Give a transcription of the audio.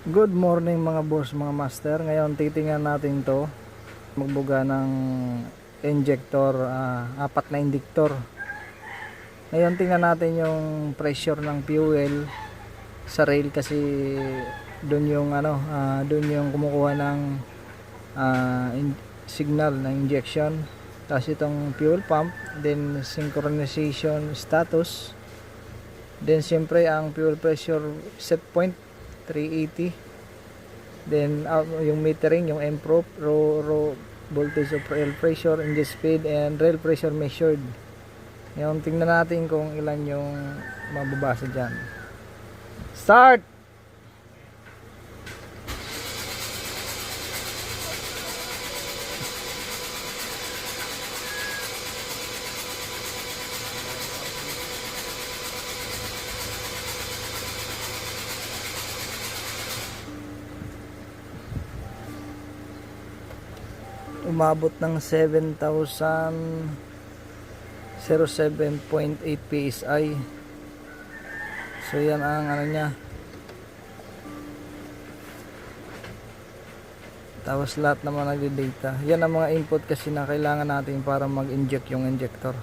Good morning mga boss, mga master. Ngayon titingnan natin to magbuga ng injector, apat na injector. Ngayon tingnan natin yung pressure ng fuel sa rail kasi doon yung doon yung kumukuha ng signal ng injection. Tapos itong fuel pump, then synchronization status, then siyempre ang fuel pressure set point 380, then yung metering, yung MPRO, raw voltage of rail pressure, engine speed, and rail pressure measured. Ngayon tingnan natin kung ilan yung mababasa dyan. Start! Umabot ng 7,007.8 PSI. So yan ang niya. Tapos lahat naman nagde-data. Yan ang mga input kasi na kailangan natin para mag-inject yung injector.